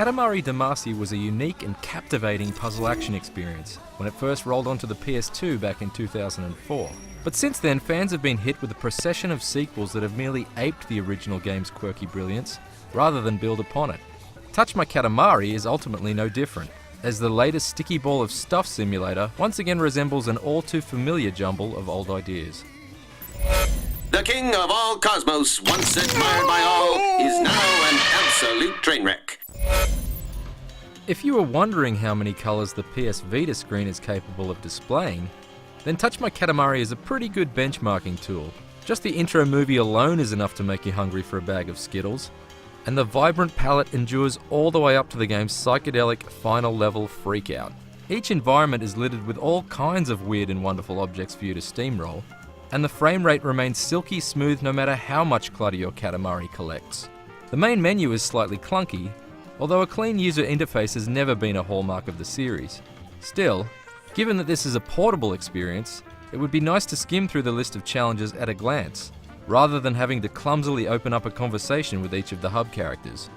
Katamari Damacy was a unique and captivating puzzle action experience when it first rolled onto the PS2 back in 2004. But since then, fans have been hit with a procession of sequels that have merely aped the original game's quirky brilliance, rather than build upon it. Touch My Katamari is ultimately no different, as the latest sticky ball of stuff simulator once again resembles an all too familiar jumble of old ideas. The king of all cosmos, once admired by all, is now an absolute train wreck. If you were wondering how many colours the PS Vita screen is capable of displaying, then Touch My Katamari is a pretty good benchmarking tool. Just the intro movie alone is enough to make you hungry for a bag of Skittles, and the vibrant palette endures all the way up to the game's psychedelic final level freakout. Each environment is littered with all kinds of weird and wonderful objects for you to steamroll, and the frame rate remains silky smooth no matter how much clutter your Katamari collects. The main menu is slightly clunky, although a clean user interface has never been a hallmark of the series. Still, given that this is a portable experience, it would be nice to skim through the list of challenges at a glance, rather than having to clumsily open up a conversation with each of the hub characters.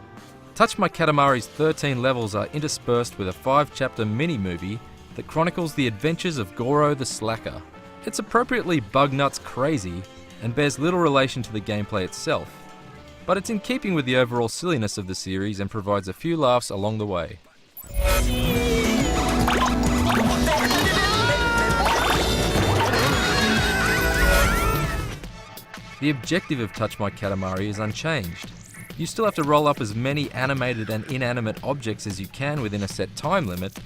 Touch My Katamari's 13 levels are interspersed with a 5-chapter mini-movie that chronicles the adventures of Goro the Slacker. It's appropriately bug-nuts crazy and bears little relation to the gameplay itself, but it's in keeping with the overall silliness of the series and provides a few laughs along the way. The objective of Touch My Katamari is unchanged. You still have to roll up as many animated and inanimate objects as you can within a set time limit,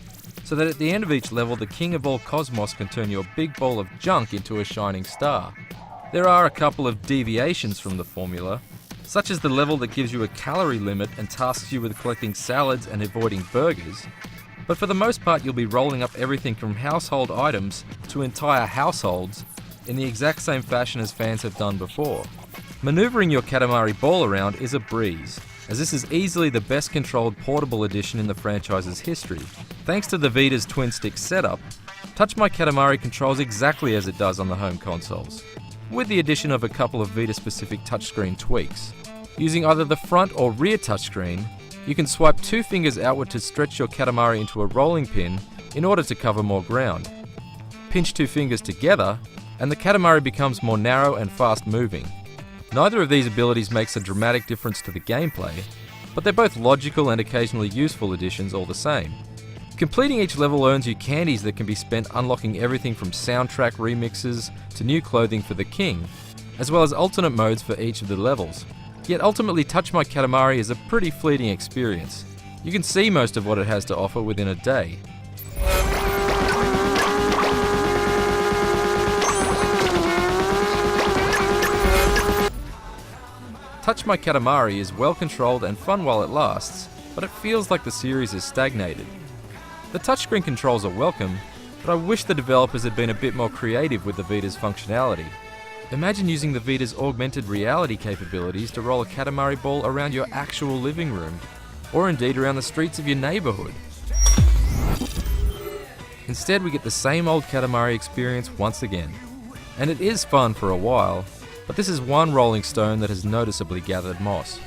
so that at the end of each level the king of all cosmos can turn your big ball of junk into a shining star. There are a couple of deviations from the formula, such as the level that gives you a calorie limit and tasks you with collecting salads and avoiding burgers, but for the most part you'll be rolling up everything from household items to entire households in the exact same fashion as fans have done before. Maneuvering your Katamari ball around is a breeze, as this is easily the best controlled portable edition in the franchise's history. Thanks to the Vita's twin-stick setup, Touch My Katamari controls exactly as it does on the home consoles, with the addition of a couple of Vita-specific touchscreen tweaks. Using either the front or rear touchscreen, you can swipe 2 fingers outward to stretch your Katamari into a rolling pin in order to cover more ground. Pinch 2 fingers together, and the Katamari becomes more narrow and fast-moving. Neither of these abilities makes a dramatic difference to the gameplay, but they're both logical and occasionally useful additions all the same. Completing each level earns you candies that can be spent unlocking everything from soundtrack remixes to new clothing for the king, as well as alternate modes for each of the levels. Yet ultimately Touch My Katamari is a pretty fleeting experience. You can see most of what it has to offer within a day. Touch My Katamari is well controlled and fun while it lasts, but it feels like the series is stagnated. The touchscreen controls are welcome, but I wish the developers had been a bit more creative with the Vita's functionality. Imagine using the Vita's augmented reality capabilities to roll a Katamari ball around your actual living room, or indeed around the streets of your neighbourhood. Instead, we get the same old Katamari experience once again. And it is fun for a while, but this is one rolling stone that has noticeably gathered moss.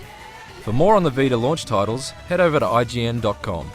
For more on the Vita launch titles, head over to IGN.com.